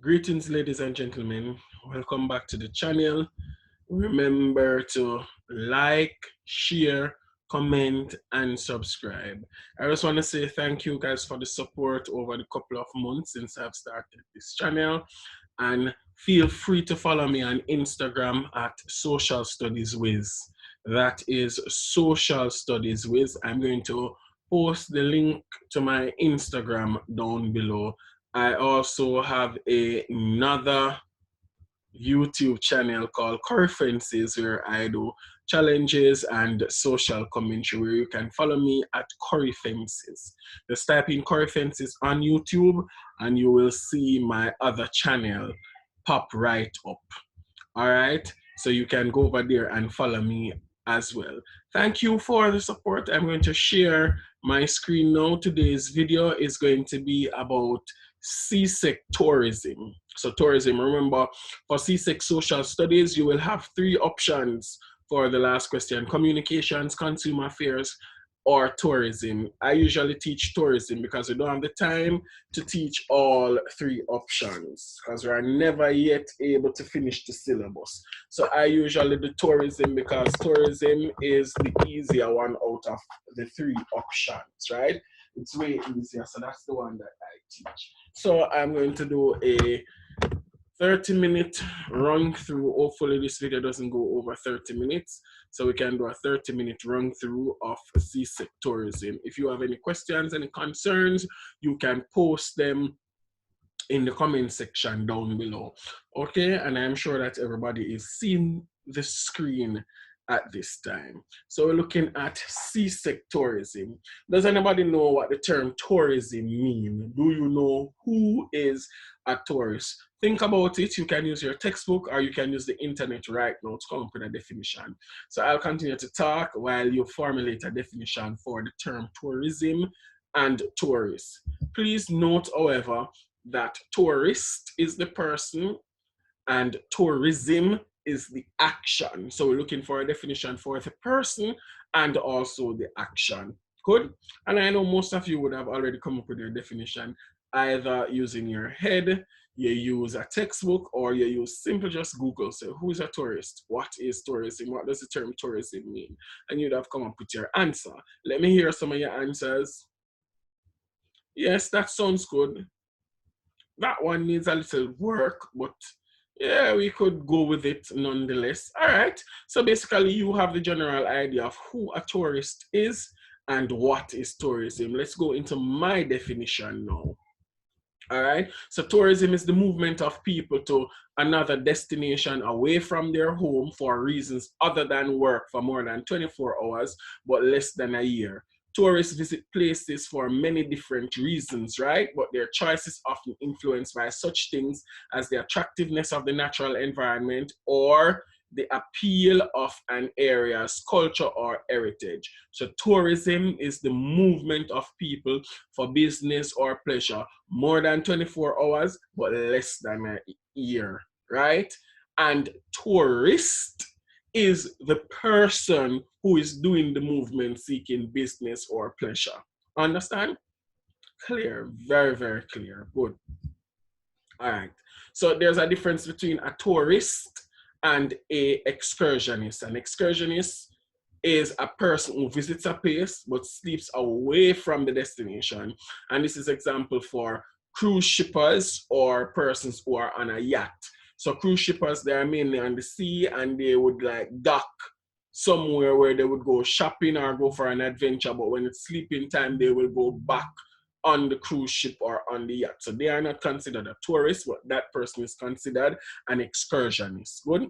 Greetings, ladies and gentlemen. Welcome back to the channel. Remember to like, share, comment, and subscribe. I just want to say thank you guys for the support over the couple of months since I've started this channel. And feel free to follow me on Instagram at Social Studies Wiz. That is Social Studies Wiz. I'm going to post the link to my Instagram down below. I also have another YouTube channel called Curry Fences where I do challenges and social commentary where you can follow me at Curry Fences. Just type in Curry Fences on YouTube and you will see my other channel pop right up. All right, so you can go over there and follow me as well. Thank you for the support. I'm going to share my screen now. Today's video is going to be about Csec tourism. So tourism, remember, for Csec social studies, you will have three options for the last question: communications, consumer affairs, or tourism. I usually teach tourism because we don't have the time to teach all three options because we are never yet able to finish the syllabus. So I usually do tourism because tourism is the easier one out of the three options, right? It's way easier, so that's the one that I teach. So I'm going to do a 30-minute run through. Hopefully this video doesn't go over 30 minutes, so we can do a 30-minute run through of Csec tourism. If you have any questions, any concerns, you can post them in the comment section down below. Okay, and I'm sure that everybody is seeing the screen at this time. So we're looking at Csec tourism. Does anybody know what the term tourism mean? Do you know who is a tourist? Think about it. You can use your textbook or you can use the internet right now to come up with a definition. So I'll continue to talk while you formulate a definition for the term tourism and tourist. Please note, however, that tourist is the person and tourism is the action. So we're looking for a definition for the person and also the action. Good? And I know most of you would have already come up with your definition, either using your head, you use a textbook, or you use simply just Google. So who is a tourist? What is tourism? What does the term tourism mean? And you'd have come up with your answer. Let me hear some of your answers. Yes, that sounds good. That one needs a little work, but yeah, we could go with it nonetheless. All right, so basically you have the general idea of who a tourist is and what is tourism. Let's go into my definition now. All right, so tourism is the movement of people to another destination away from their home for reasons other than work for more than 24 hours, but less than a year. Tourists visit places for many different reasons, right? But their choice is often influenced by such things as the attractiveness of the natural environment or the appeal of an area's culture or heritage. So tourism is the movement of people for business or pleasure, more than 24 hours, but less than a year, right? And tourist is the person who is doing the movement seeking business or pleasure. Understand? Clear, very, very clear. Good. All right. So there's a difference between a tourist and a excursionist. An excursionist is a person who visits a place but sleeps away from the destination. And this is example for cruise shippers or persons who are on a yacht. So cruise shippers, they are mainly on the sea and they would like dock somewhere where they would go shopping or go for an adventure, but when it's sleeping time, they will go back on the cruise ship or on the yacht. So they are not considered a tourist, but that person is considered an excursionist. Good?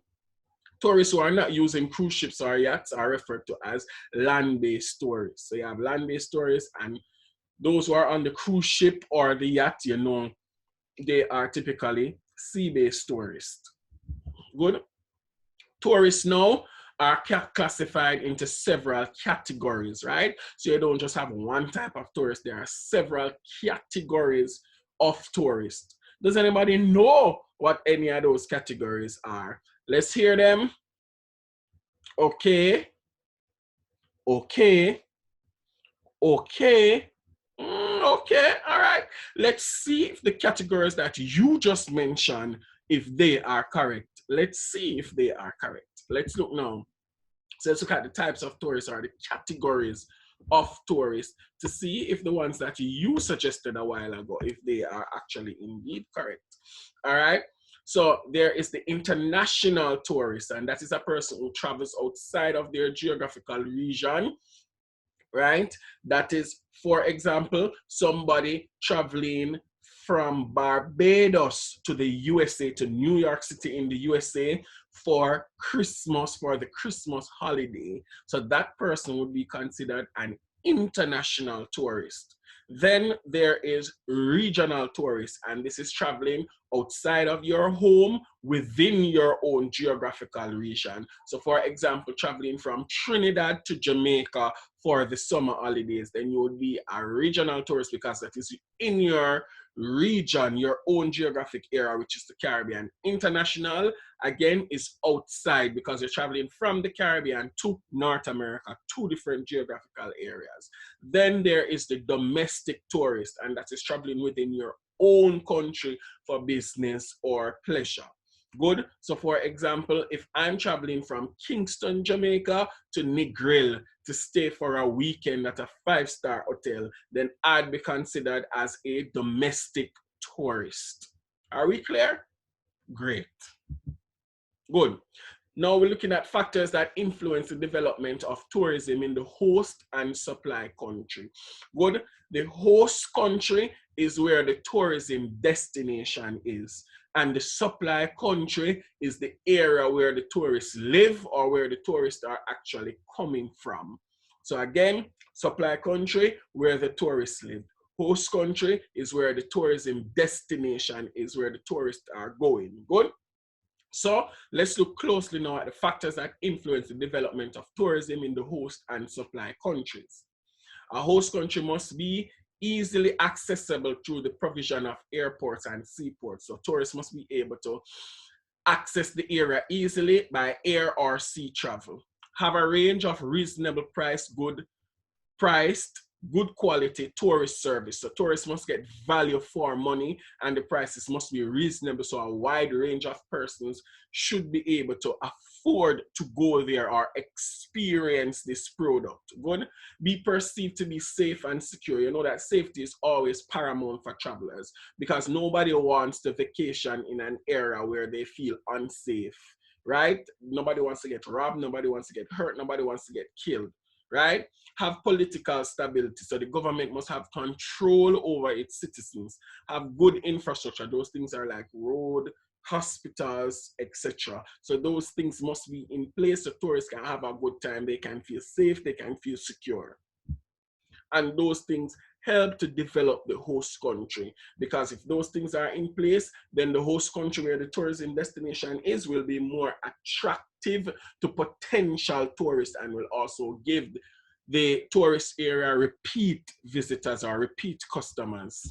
Tourists who are not using cruise ships or yachts are referred to as land-based tourists. So you have land-based tourists, and those who are on the cruise ship or the yacht, you know, they are typically sea-based tourists. Good? Tourists now are classified into several categories, right? So you don't just have one type of tourist, there are several categories of tourists. Does anybody know what any of those categories are? Let's hear them. Okay. Okay. Okay. Okay, all right. Let's see if the categories that you just mentioned, if they are correct. Let's see if they are correct. Let's look now. So let's look at the types of tourists or the categories of tourists to see if the ones that you suggested a while ago, if they are actually indeed correct. All right. So there is the international tourist, and that is a person who travels outside of their geographical region, right? That is, for example, somebody traveling from Barbados to the USA, to New York City in the USA for Christmas, for the Christmas holiday. So that person would be considered an international tourist. Then there is regional tourists, and this is traveling outside of your home within your own geographical region. So for example, traveling from Trinidad to Jamaica for the summer holidays, then you would be a regional tourist because that is in your region, your own geographic area, which is the Caribbean. International, again, is outside because you're traveling from the Caribbean to North America, two different geographical areas. Then there is the domestic tourist, and that is traveling within your own country for business or pleasure. Good. So for example, if I'm traveling from Kingston, Jamaica to Negril to stay for a weekend at a 5-star hotel, then I'd be considered as a domestic tourist. Are we clear? Great. Good. Now we're looking at factors that influence the development of tourism in the host and supply country. Good. The host country is where the tourism destination is, and the supply country is the area where the tourists live or where the tourists are actually coming from. So again, supply country, where the tourists live. Host country is where the tourism destination is, where the tourists are going. Good. So let's look closely now at the factors that influence the development of tourism in the host and supply countries. A host country must be easily accessible through the provision of airports and seaports. So tourists must be able to access the area easily by air or sea travel. Have a range of reasonable priced, good quality tourist service. So tourists must get value for money and the prices must be reasonable. So a wide range of persons should be able to afford to go there or experience this product. Good. Be perceived to be safe and secure. You know that safety is always paramount for travelers because nobody wants to vacation in an area where they feel unsafe, right? Nobody wants to get robbed. Nobody wants to get hurt. Nobody wants to get killed. Right? Have political stability. So the government must have control over its citizens, have good infrastructure. Those things are like road, hospitals, etc. So those things must be in place so tourists can have a good time. They can feel safe, they can feel secure. And those things help to develop the host country, because if those things are in place, then the host country where the tourism destination is will be more attractive to potential tourists and will also give the tourist area repeat visitors or repeat customers.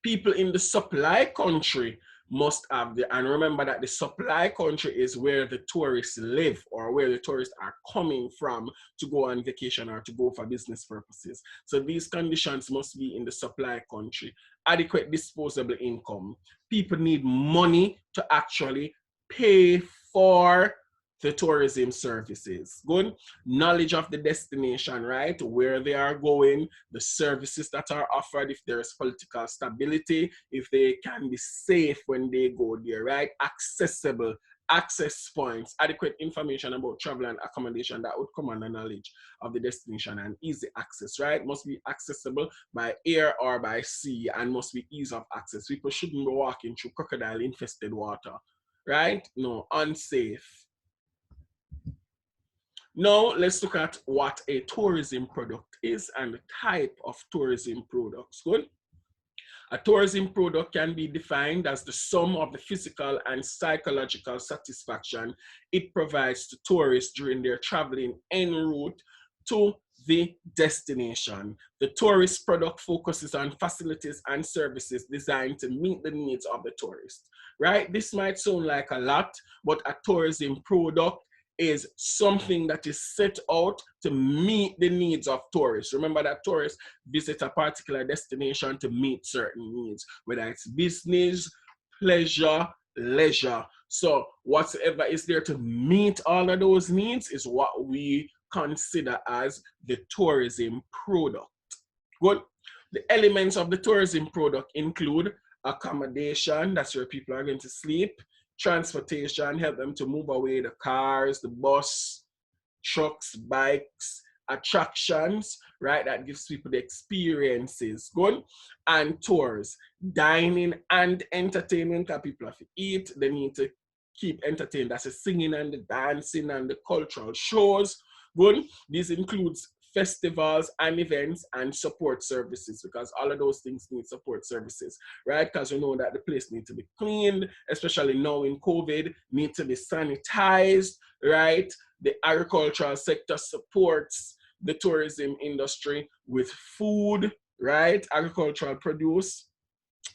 People in the supply country must have and remember that the supply country is where the tourists live or where the tourists are coming from to go on vacation or to go for business purposes. So these conditions must be in the supply country. Adequate disposable income. People need money to actually pay for the tourism services. Good. Knowledge of the destination, right? Where they are going, the services that are offered, if there is political stability, if they can be safe when they go there, right? Accessible, access points, adequate information about travel and accommodation that would come under knowledge of the destination and easy access, right? Must be accessible by air or by sea and must be ease of access. People shouldn't be walking through crocodile infested water, right? No, unsafe. Now, let's look at what a tourism product is and the type of tourism products. Good. A tourism product can be defined as the sum of the physical and psychological satisfaction it provides to tourists during their traveling en route to the destination. The tourist product focuses on facilities and services designed to meet the needs of the tourist, right? This might sound like a lot, but a tourism product is something that is set out to meet the needs of tourists. Remember that tourists visit a particular destination to meet certain needs, whether it's business, pleasure, leisure. So whatever is there to meet all of those needs is what we consider as the tourism product. Good. The elements of the tourism product include accommodation, that's where people are going to sleep, transportation, help them to move away, the cars, the bus, trucks, bikes, attractions, right? That gives people the experiences, good. And tours, dining and entertainment, because people have to eat, they need to keep entertained. That's the singing and the dancing and the cultural shows, good. This includes festivals and events and support services, because all of those things need support services, right? Because we know that the place needs to be cleaned, especially now in COVID, need to be sanitized, right? The agricultural sector supports the tourism industry with food, right? Agricultural produce.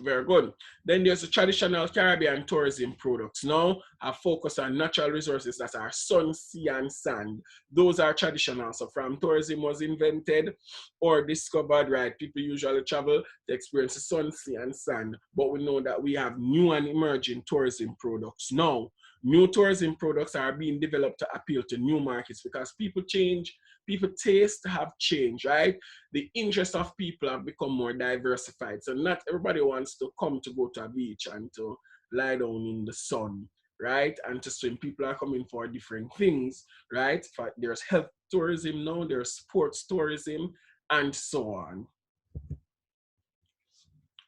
Very good. Then there's the traditional Caribbean tourism products. Now, I focus on natural resources that are sun, sea, and sand. Those are traditional. So from tourism was invented or discovered, right? People usually travel to experience the sun, sea, and sand. But we know that we have new and emerging tourism products. Now, new tourism products are being developed to appeal to new markets because people change, people taste have changed, right? The interests of people have become more diversified. So not everybody wants to come to go to a beach and to lie down in the sun, right? And to swim. People are coming for different things, right? There's health tourism now, there's sports tourism, and so on.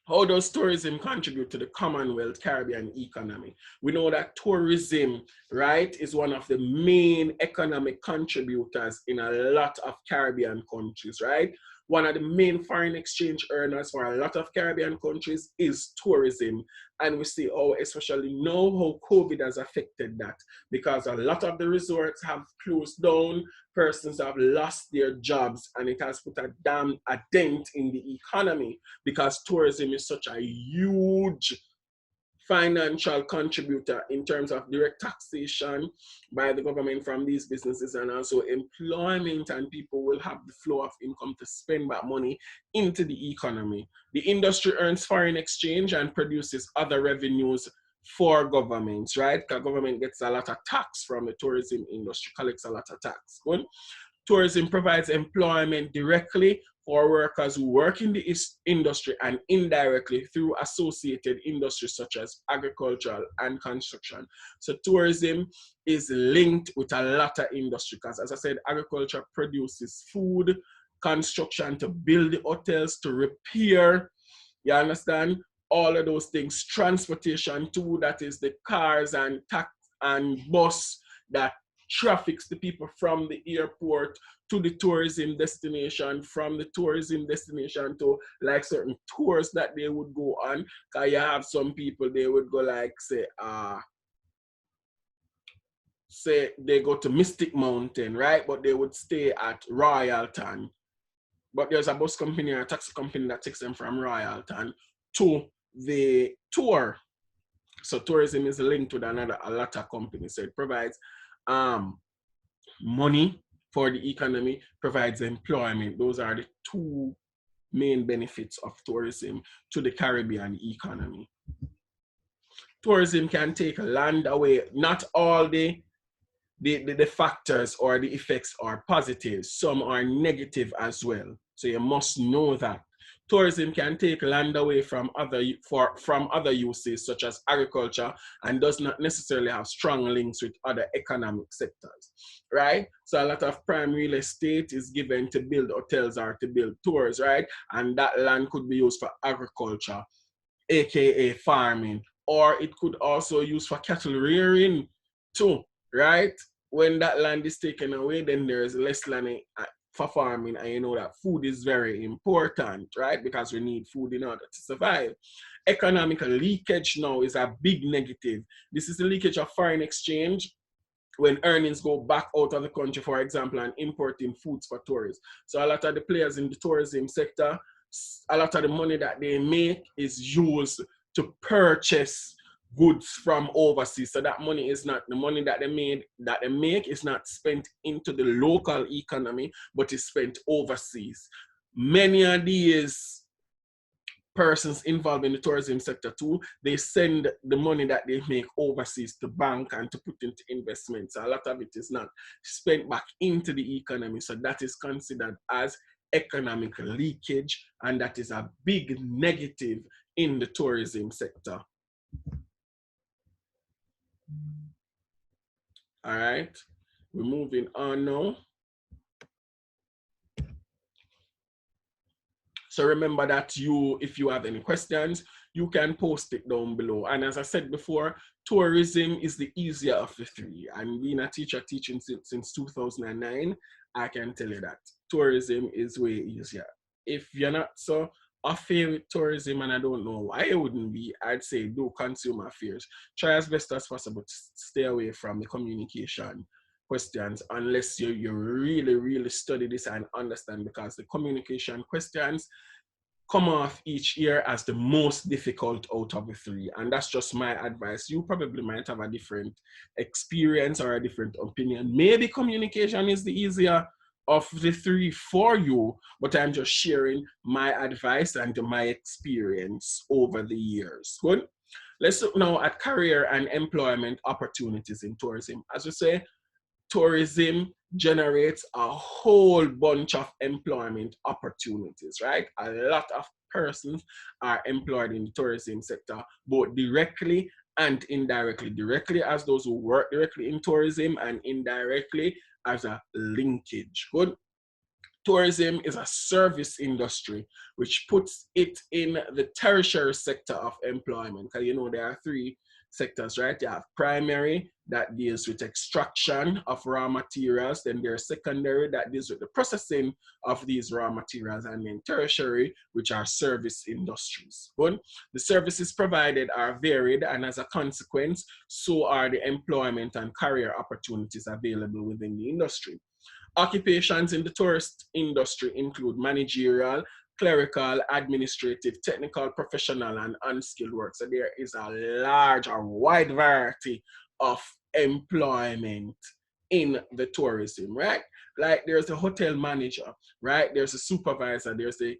How does tourism contribute to the Commonwealth Caribbean economy? We know that tourism, right, is one of the main economic contributors in a lot of Caribbean countries, right? One of the main foreign exchange earners for a lot of Caribbean countries is tourism. And we see, oh, especially now how COVID has affected that, because a lot of the resorts have closed down, persons have lost their jobs, and it has put a dent in the economy, because tourism is such a huge financial contributor in terms of direct taxation by the government from these businesses, and also employment, and people will have the flow of income to spend that money into the economy. The industry earns foreign exchange and produces other revenues for governments, right? Because government gets a lot of tax from the tourism industry, collects a lot of tax. Good. Tourism provides employment directly for workers who work in the industry and indirectly through associated industries such as agricultural and construction. So tourism is linked with a lot of industry, because as I said, agriculture produces food, construction to build the hotels, to repair, you understand? All of those things, transportation too, that is the cars and tax and bus that traffics the people from the airport to the tourism destination, from the tourism destination to like certain tours that they would go on. Because you have some people, they would go like, say they go to Mystic Mountain, right? But they would stay at Royalton. But there's a bus company or a taxi company that takes them from Royalton to the tour. So tourism is linked with a lot of companies. So it provides money for the economy, provides employment. Those are the two main benefits of tourism to the Caribbean economy. Tourism can take land away. Not all the factors or the effects are positive. Some are negative as well. So you must know that. Tourism can take land away from other uses such as agriculture, and does not necessarily have strong links with other economic sectors, right? So a lot of prime real estate is given to build hotels or to build tours, right? And that land could be used for agriculture, aka farming, or it could also use for cattle rearing too, right? When that land is taken away, then there's less land for farming, and you know that food is very important, right? Because we need food in order to survive. Economic leakage now is a big negative. This is the leakage of foreign exchange when earnings go back out of the country, for example, and importing foods for tourists. So a lot of the players in the tourism sector, a lot of the money that they make is used to purchase goods from overseas. So that money is not the money that they make is not spent into the local economy, but is spent overseas. Many of these persons involved in the tourism sector too, they send the money that they make overseas to bank and to put into investments. So a lot of it is not spent back into the economy. So that is considered as economic leakage, and that is a big negative in the tourism sector. All right, we're moving on now. So remember that if you have any questions, you can post it down below. And as I said before, tourism is the easier of the three. And being a teacher teaching since 2009, I can tell you that tourism is way easier. If you're not so affair with tourism, and I don't know why it wouldn't be, I'd say do consumer affairs. Try as best as possible to stay away from the communication questions unless you really study this and understand, because the communication questions come off each year as the most difficult out of the three. And that's just my advice. You probably might have a different experience or a different opinion. Maybe communication is the easier of the three for you, but I'm just sharing my advice and my experience over the years. Good. Let's look now at career and employment opportunities in tourism. As we say, tourism generates a whole bunch of employment opportunities, right? A lot of persons are employed in the tourism sector, both directly and indirectly. Directly as those who work directly in tourism, and indirectly as a linkage. Good. Tourism is a service industry, which puts it in the tertiary sector of employment. Because you know there are three sectors, right? You have primary, that deals with extraction of raw materials. Then there's secondary, that deals with the processing of these raw materials. And then tertiary, which are service industries. But the services provided are varied, and as a consequence, so are the employment and career opportunities available within the industry. Occupations in the tourist industry include managerial, clerical, administrative, technical, professional, and unskilled work. So there is a large or wide variety of employment in the tourism, right? Like there's a hotel manager, right? There's a supervisor, there's the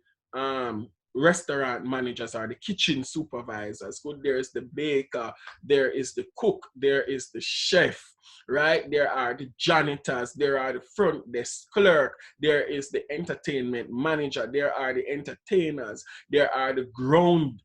restaurant managers or the kitchen supervisors. Good, there's the baker, there is the cook, there is the chef, right? There are the janitors, there are the front desk clerk, there is the entertainment manager, there are the entertainers, there are the groundsmen,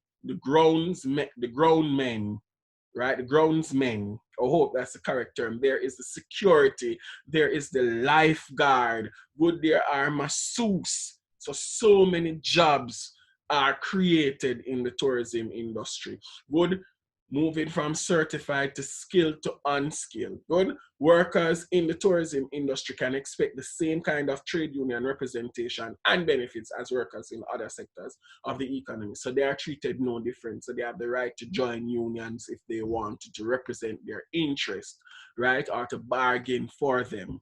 right? The groundsmen. I hope that's the correct term. There is the security, there is the lifeguard. Good, there are masseuses. So many jobs are created in the tourism industry. Good. Moving from certified to skilled to unskilled. Good. Workers in the tourism industry can expect the same kind of trade union representation and benefits as workers in other sectors of the economy. So they are treated no different. So they have the right to join unions if they want to represent their interest, right? Or to bargain for them.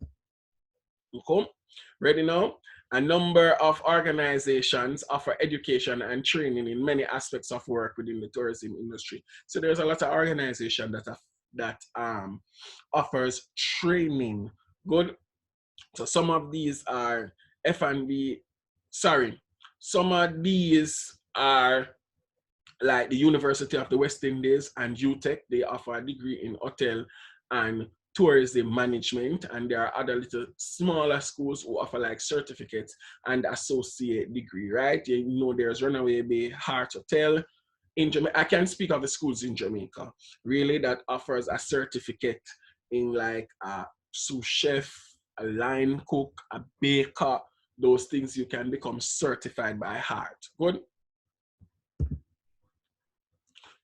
Okay. Ready now? A number of organizations offer education and training in many aspects of work within the tourism industry. So there's a lot of organizations that offers training. Good. So some of these are F&B. Sorry, some of these are like the University of the West Indies and UTech. They offer a degree in hotel and tourism management, and there are other little smaller schools who offer like certificates and associate degree, right? You know, there's Runaway Bay Heart Hotel in Jamaica. I can speak of the schools in Jamaica, really, that offers a certificate in like a sous chef, a line cook, a baker, those things. You can become certified by Heart. Good.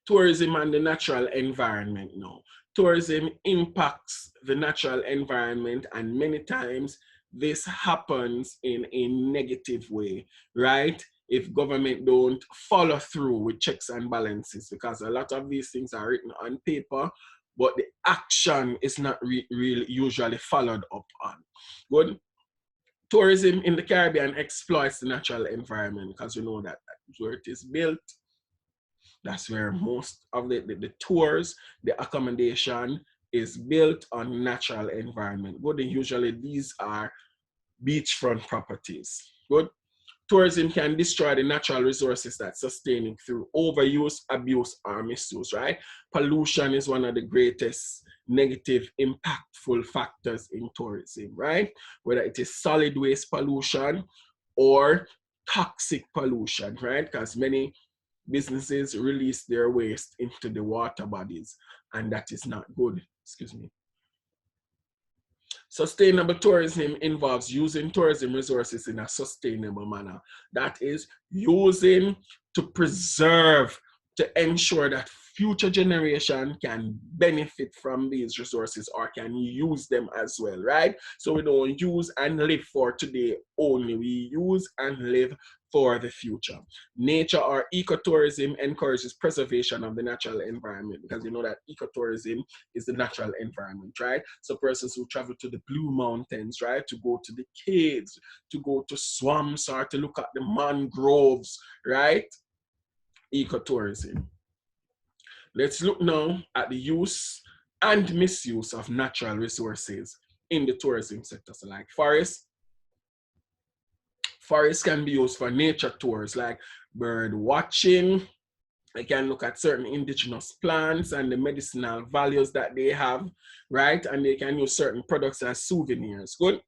Tourism and the natural environment now. Tourism impacts the natural environment, and many times this happens in a negative way, right? If government don't follow through with checks and balances, because a lot of these things are written on paper, but the action is not really usually followed up on. Good. Tourism in the Caribbean exploits the natural environment, because you know that that's where it is built. That's where most of the tours, the accommodation is built on natural environment. Good, and usually these are beachfront properties. Good. Tourism can destroy the natural resources that sustain it through overuse, abuse, or misuse, right? Pollution is one of the greatest negative impactful factors in tourism, right? Whether it is solid waste pollution or toxic pollution, right? Because many businesses release their waste into the water bodies, and that is not good. Excuse me. Sustainable tourism involves using tourism resources in a sustainable manner. That is, using to preserve, to ensure that future generation can benefit from these resources or can use them as well, right? So we don't use and live for today only. We use and live for the future. Nature or ecotourism encourages preservation of the natural environment, because you know that ecotourism is the natural environment, right? So persons who travel to the Blue Mountains, right, to go to the caves, to go to swamps, or to look at the mangroves, right? Ecotourism. Let's look now at the use and misuse of natural resources in the tourism sector. So like forests can be used for nature tours like bird watching. They can look at certain indigenous plants and the medicinal values that they have, right? And they can use certain products as souvenirs. Good.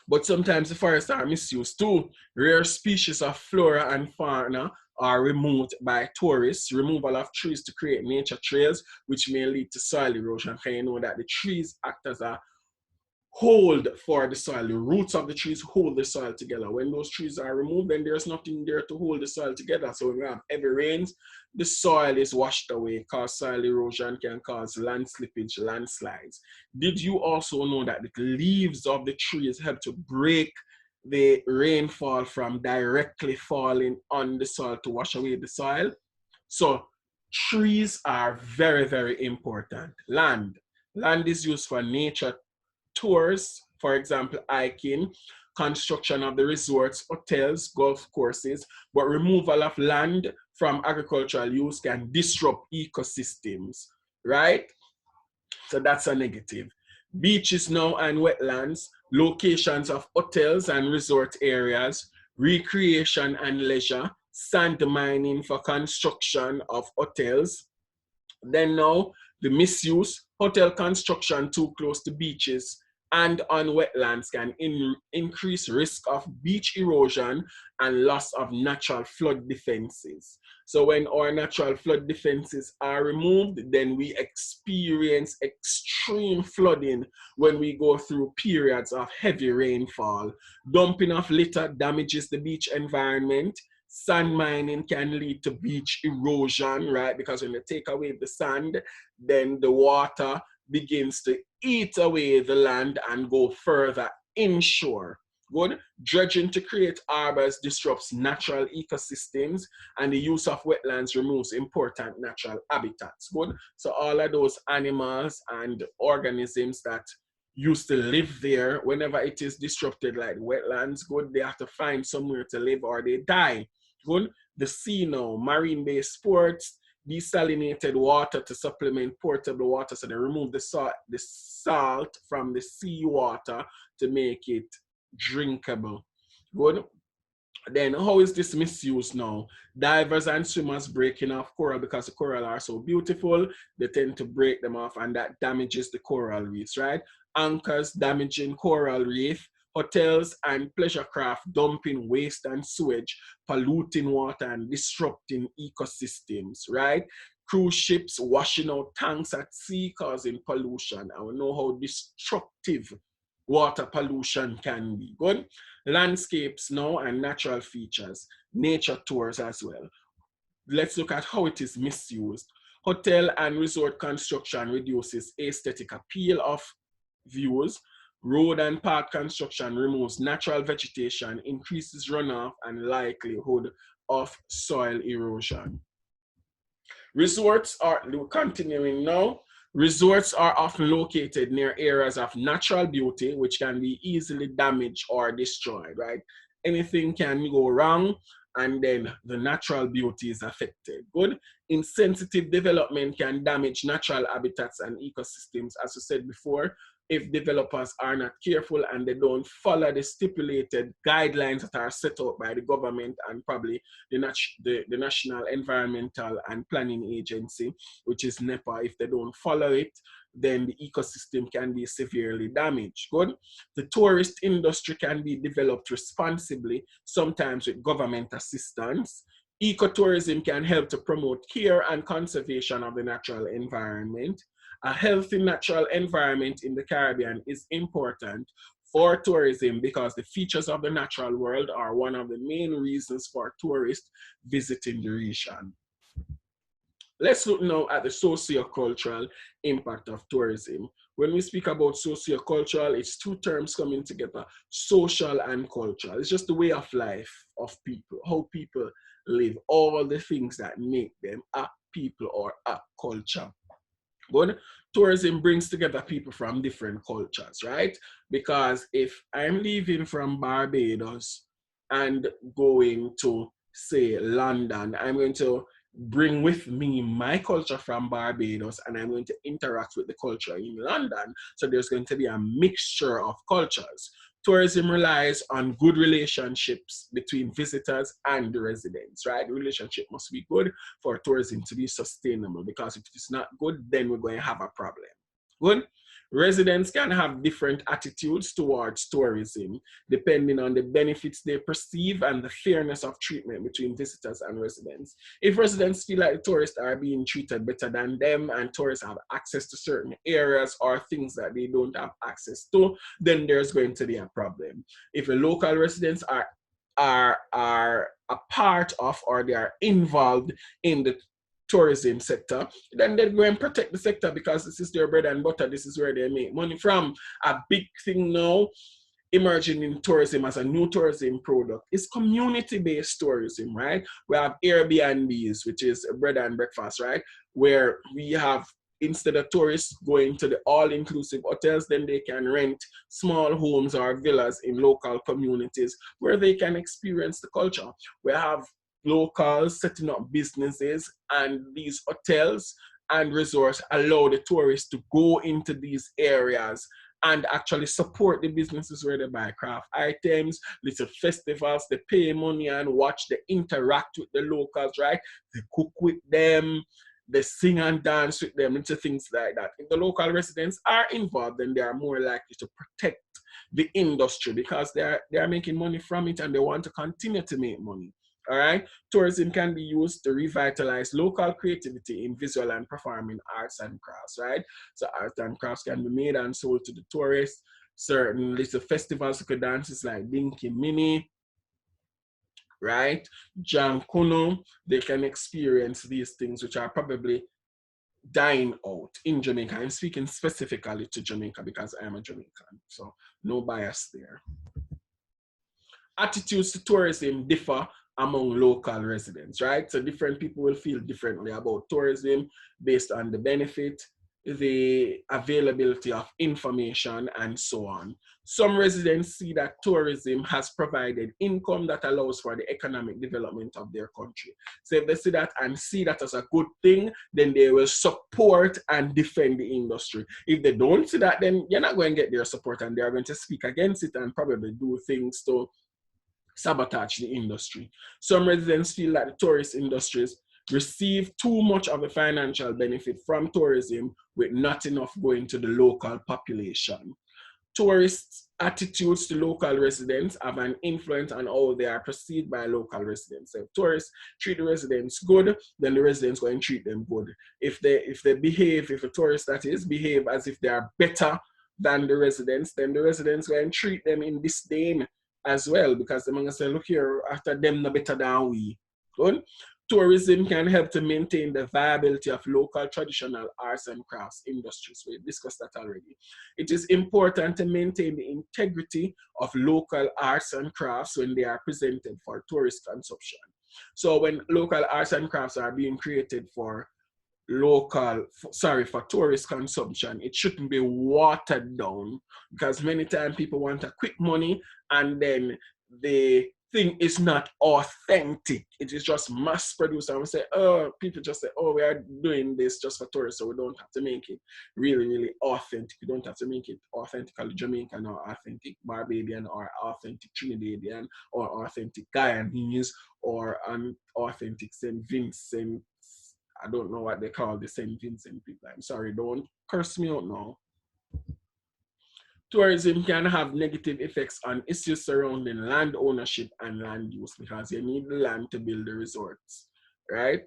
But sometimes the forests are misused too. Rare species of flora and fauna are removed by tourists. Removal of trees to create nature trails, which may lead to soil erosion. And you know that the trees act as a hold for the soil. The roots of the trees hold the soil together. When those trees are removed, then there's nothing there to hold the soil together. So when we have heavy rains, the soil is washed away, cause soil erosion, can cause land slippage, landslides. Did you also know that the leaves of the trees help to break the rainfall from directly falling on the soil to wash away the soil? So trees are very, very important. Land is used for nature tours, for example, hiking, construction of the resorts, hotels, golf courses, but removal of land from agricultural use can disrupt ecosystems, right? So that's a negative. Beaches now and wetlands, locations of hotels and resort areas, recreation and leisure, sand mining for construction of hotels. Then now, the misuse, hotel construction too close to beaches and on wetlands can increase risk of beach erosion and loss of natural flood defenses. So when our natural flood defenses are removed, then we experience extreme flooding when we go through periods of heavy rainfall. Dumping of litter damages the beach environment. Sand mining can lead to beach erosion, right? Because when they take away the sand, then the water begins to eat away the land and go further inshore. Good. Dredging to create harbors disrupts natural ecosystems, and the use of wetlands removes important natural habitats. Good. So all of those animals and organisms that used to live there, whenever it is disrupted, like wetlands, good, they have to find somewhere to live or they die. Good. The sea now, marine-based sports, desalinated water to supplement potable water. So they remove the salt from the sea water to make it drinkable. Good. Then how is this misused now? Divers and swimmers breaking off coral because the coral are so beautiful, they tend to break them off and that damages the coral reefs, right? Anchors damaging coral reef, hotels and pleasure craft dumping waste and sewage, polluting water and disrupting ecosystems, right? Cruise ships washing out tanks at sea causing pollution. And we know how destructive water pollution can be. Good. Landscapes now and natural features, nature tours as well. Let's look at how it is misused. Hotel and resort construction reduces aesthetic appeal of views. Road and park construction removes natural vegetation, increases runoff and likelihood of soil erosion. Resorts are, continuing now, resorts are often located near areas of natural beauty, which can be easily damaged or destroyed, right? Anything can go wrong and then the natural beauty is affected. Good. Insensitive development can damage natural habitats and ecosystems, as we said before, if developers are not careful and they don't follow the stipulated guidelines that are set out by the government and probably the National Environmental and Planning Agency, which is NEPA. If they don't follow it, then the ecosystem can be severely damaged. Good. The tourist industry can be developed responsibly, sometimes with government assistance. Ecotourism can help to promote care and conservation of the natural environment. A healthy natural environment in the Caribbean is important for tourism because the features of the natural world are one of the main reasons for tourists visiting the region. Let's look now at the socio-cultural impact of tourism. When we speak about socio-cultural, it's two terms coming together, social and cultural. It's just the way of life of people, how people live, all the things that make them a people or a culture. Good. Tourism brings together people from different cultures, right? Because if I'm leaving from Barbados and going to, say, London, I'm going to bring with me my culture from Barbados and I'm going to interact with the culture in London. So there's going to be a mixture of cultures. Tourism relies on good relationships between visitors and the residents, right? The relationship must be good for tourism to be sustainable, because if it's not good, then we're going to have a problem. Good. Residents can have different attitudes towards tourism, depending on the benefits they perceive and the fairness of treatment between visitors and residents. If residents feel like the tourists are being treated better than them and tourists have access to certain areas or things that they don't have access to, then there's going to be a problem. If the local residents are a part of or they are involved in the tourism sector, then they go and protect the sector because this is their bread and butter. This is where they make money from. A big thing now emerging in tourism as a new tourism product is community-based tourism, right? We have Airbnbs, which is bread and breakfast, right? Where we have, instead of tourists going to the all-inclusive hotels, then they can rent small homes or villas in local communities where they can experience the culture. We have locals setting up businesses, and these hotels and resorts allow the tourists to go into these areas and actually support the businesses where they buy craft items, little festivals, they pay money and watch, they interact with the locals, right? They cook with them, they sing and dance with them, into things like that. If the local residents are involved, then they are more likely to protect the industry because they are making money from it and they want to continue to make money. All right. Tourism can be used to revitalize local creativity in visual and performing arts and crafts, right? So arts and crafts can be made and sold to the tourists. Certain little festivals, dances like Dinky Mini, right? Jankuno, they can experience these things, which are probably dying out in Jamaica. I'm speaking specifically to Jamaica because I'm a Jamaican, so no bias there. Attitudes to tourism differ among local residents, right? So different people will feel differently about tourism based on the benefit, the availability of information, and so on. Some residents see that tourism has provided income that allows for the economic development of their country. So if they see that and see that as a good thing, then they will support and defend the industry. If they don't see that, then you're not going to get their support and they're going to speak against it and probably do things to sabotage the industry. Some residents feel that the tourist industries receive too much of the financial benefit from tourism with not enough going to the local population. Tourists' attitudes to local residents have an influence on how they are perceived by local residents. So if tourists treat the residents good, then the residents going to treat them good. If a tourist that is, behave as if they are better than the residents, then the residents going to treat them in disdain as well, because they're going to say, look here, after them no better than we. Good. Tourism can help to maintain the viability of local traditional arts and crafts industries. We've discussed that already. It is important to maintain the integrity of local arts and crafts when they are presented for tourist consumption. So when local arts and crafts are being created for tourist consumption, it shouldn't be watered down, because many times people want a quick money and then they thing is not authentic. It is just mass produced. And we say, oh, people just say, oh, we are doing this just for tourists, so we don't have to make it really, really authentic. We don't have to make it authentically Jamaican or authentic Barbadian or authentic Trinidadian or authentic Guyanese or an authentic St. Vincent. I don't know what they call the St. Vincent people. I'm sorry, don't curse me out now. Tourism can have negative effects on issues surrounding land ownership and land use because you need the land to build the resorts, right?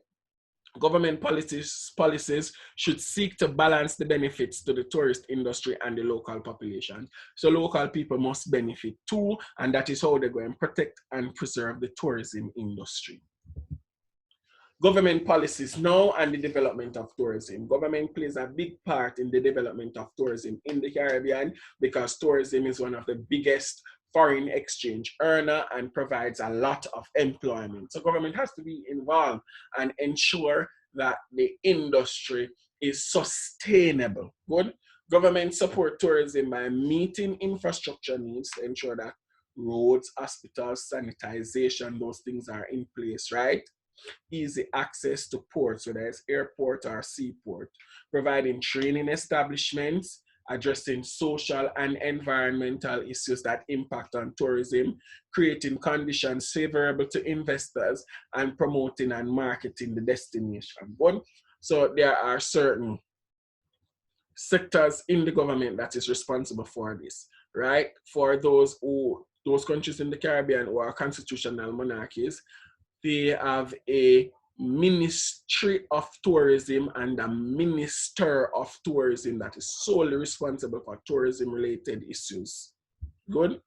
Government policies should seek to balance the benefits to the tourist industry and the local population. So local people must benefit too, and that is how they're going to protect and preserve the tourism industry. Government policies now and the development of tourism. Government plays a big part in the development of tourism in the Caribbean because tourism is one of the biggest foreign exchange earner and provides a lot of employment. So government has to be involved and ensure that the industry is sustainable. Good. Government support tourism by meeting infrastructure needs to ensure that roads, hospitals, sanitization, those things are in place, right? Easy access to ports, whether it's airport or seaport, providing training establishments, addressing social and environmental issues that impact on tourism, creating conditions favorable to investors, and promoting and marketing the destination. So there are certain sectors in the government that is responsible for this, right? For those countries in the Caribbean who are constitutional monarchies, they have a Ministry of Tourism and a Minister of Tourism that is solely responsible for tourism related issues. Good.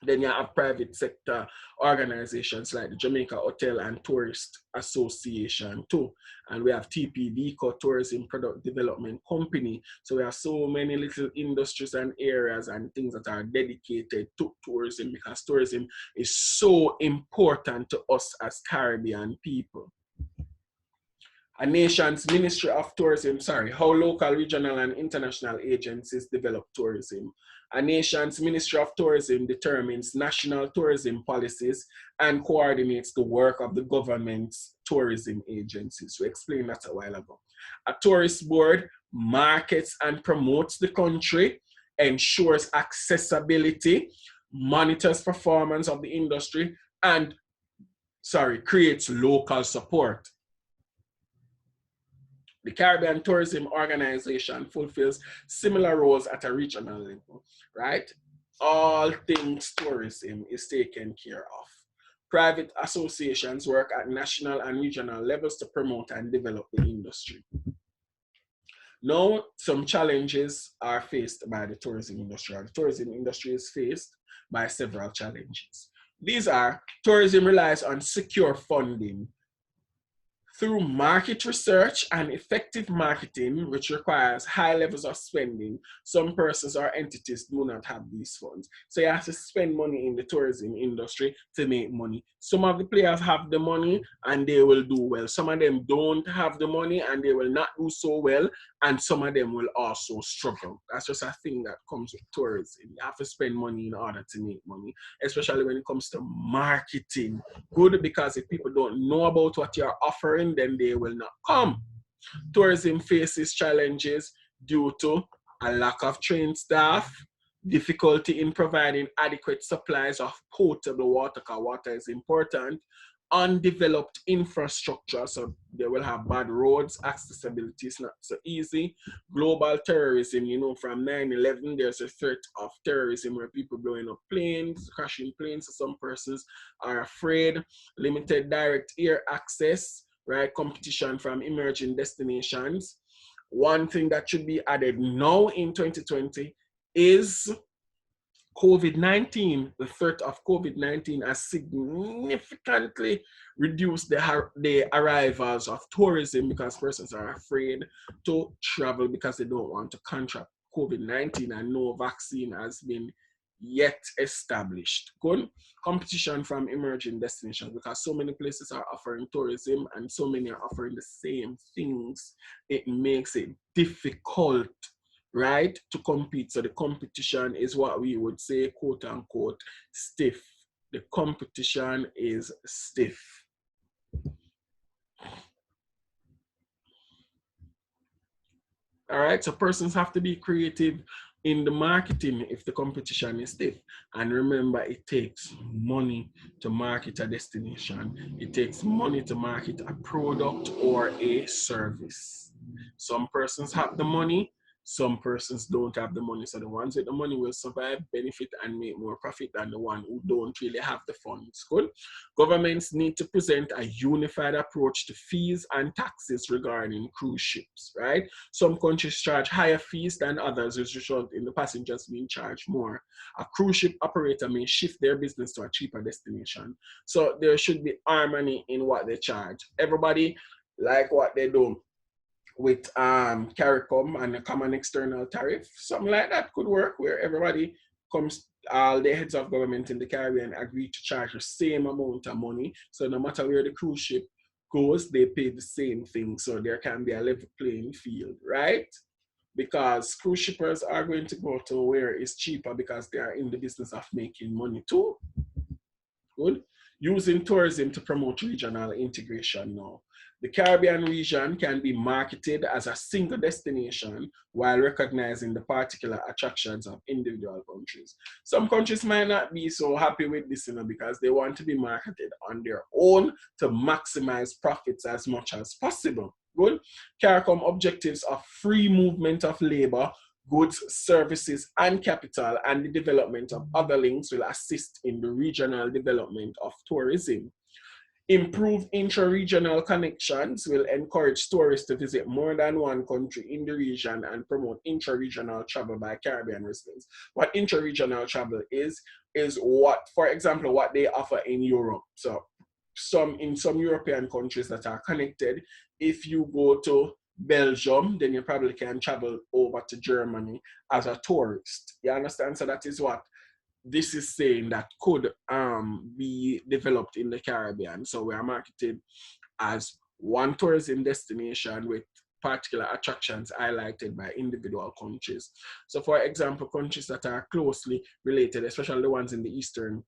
Then you have private sector organizations like the Jamaica Hotel and Tourist Association too. And we have TPD, Tourism Product Development Company. So we have so many little industries and areas and things that are dedicated to tourism because tourism is so important to us as Caribbean people. A nation's Ministry of Tourism, how local, regional, and international agencies develop tourism. A nation's Ministry of Tourism determines national tourism policies and coordinates the work of the government's tourism agencies. We explained that a while ago. A tourist board markets and promotes the country, ensures accessibility, monitors performance of the industry, and creates local support. The Caribbean Tourism Organization fulfills similar roles at a regional level, right? All things tourism is taken care of. Private associations work at national and regional levels to promote and develop the industry. Now, some challenges are faced by the tourism industry. The tourism industry is faced by several challenges. These are, tourism relies on secure funding through market research and effective marketing, which requires high levels of spending. Some persons or entities do not have these funds. So you have to spend money in the tourism industry to make money. Some of the players have the money and they will do well. Some of them don't have the money and they will not do so well. And some of them will also struggle. That's just a thing that comes with tourism. You have to spend money in order to make money, especially when it comes to marketing. Good, because if people don't know about what you're offering, then they will not come. Tourism faces challenges due to a lack of trained staff, difficulty in providing adequate supplies of potable water, because water is important, undeveloped infrastructure, so they will have bad roads, accessibility is not so easy, global terrorism, from 9/11, there's a threat of terrorism where people blowing up planes, crashing planes, so some persons are afraid, limited direct air access, right, competition from emerging destinations. One thing that should be added now in 2020 is COVID-19. The threat of COVID-19 has significantly reduced the arrivals of tourism because persons are afraid to travel because they don't want to contract COVID-19 and no vaccine has been yet established. Good. Competition from emerging destinations because so many places are offering tourism and so many are offering the same things. It makes it difficult, right, to compete. So the competition is what we would say, quote unquote, stiff. the competition is stiff. All right, so persons have to be creative in the marketing if the competition is stiff. And remember, it takes money to market a destination. It takes money to market a product or a service. Some persons have the money, some persons don't have the money. So the ones with the money will survive, benefit, and make more profit than the one who don't really have the funds. Good. Governments need to present a unified approach to fees and taxes regarding cruise ships, right? Some countries charge higher fees than others, which result in the passengers being charged more. A cruise ship operator may shift their business to a cheaper destination. So there should be harmony in what they charge. Everybody like what they do with CARICOM and a common external tariff. Something like that could work where everybody comes, all the heads of government in the Caribbean agree to charge the same amount of money. So no matter where the cruise ship goes, they pay the same thing. So there can be a level playing field, right? Because cruise shippers are going to go to where it's cheaper because they are in the business of making money too. Good. Using tourism to promote regional integration now. The Caribbean region can be marketed as a single destination while recognizing the particular attractions of individual countries. Some countries might not be so happy with this, because they want to be marketed on their own to maximize profits as much as possible. Good. CARICOM objectives of free movement of labor, goods, services, and capital, and the development of other links will assist in the regional development of tourism. Improved intra-regional connections will encourage tourists to visit more than one country in the region and promote intra-regional travel by Caribbean residents. What intra-regional travel is what, for example, what they offer in Europe. So in some European countries that are connected, if you go to Belgium, then you probably can travel over to Germany as a tourist. You understand? So that is what this is saying that could be developed in the Caribbean. So we are marketed as one tourism destination with particular attractions highlighted by individual countries. So for example, countries that are closely related, especially the ones in the Eastern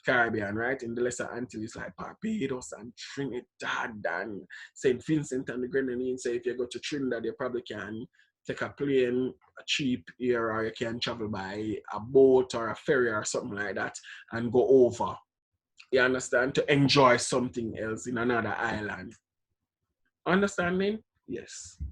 Caribbean, right? In the Lesser Antilles, like Barbados and Trinidad and St. Vincent and the Grenadines. So if you go to Trinidad, you probably can take a plane, a cheap here, or you can travel by a boat or a ferry or something like that and go over. You understand? To enjoy something else in another island. Understanding? Yes.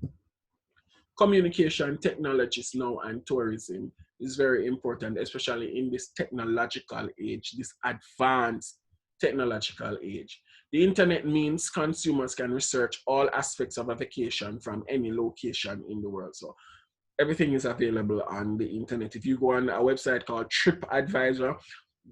Communication technologies now and tourism is very important, especially in this technological age, this advanced technological age. The internet means consumers can research all aspects of a vacation from any location in the world. So everything is available on the internet. If you go on a website called TripAdvisor,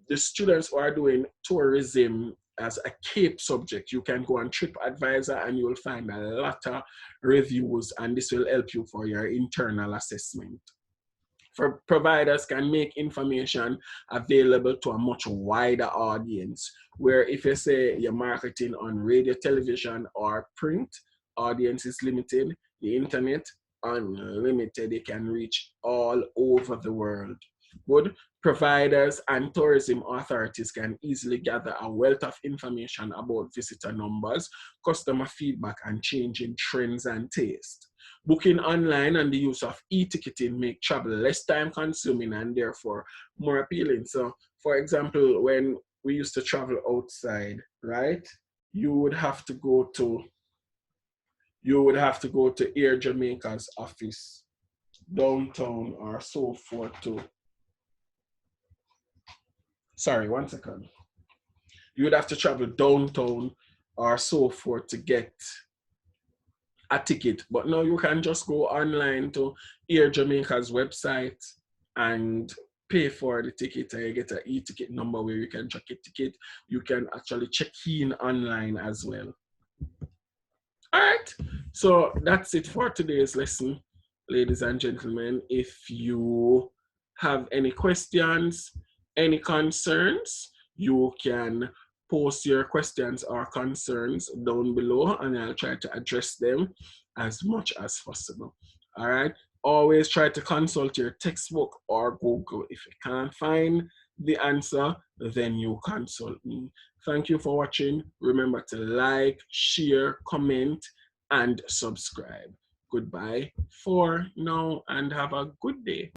the students who are doing tourism as a CAPE subject, you can go on TripAdvisor and you will find a lot of reviews, and this will help you for your internal assessment. For providers can make information available to a much wider audience, where if you say you're marketing on radio, television, or print, audience is limited. The internet, unlimited. It can reach all over the world. Good. Providers and tourism authorities can easily gather a wealth of information about visitor numbers, customer feedback, and changing trends and taste. Booking online and the use of e-ticketing make travel less time consuming and therefore more appealing. So for example, when we used to travel outside, right, you would have to go to Air Jamaica's office downtown or so forth to, sorry, one second. You would have to travel downtown or so forth to get a ticket. But now you can just go online to Air Jamaica's website and pay for the ticket, and you get an e-ticket number where you can check a ticket. You can actually check in online as well. All right, so that's it for today's lesson, ladies and gentlemen. If you have any questions, any concerns, you can post your questions or concerns down below and I'll try to address them as much as possible. All right, always try to consult your textbook or Google. If you can't find the answer, then you consult me. Thank you for watching. Remember to like, share, comment, and subscribe. Goodbye for now and have a good day.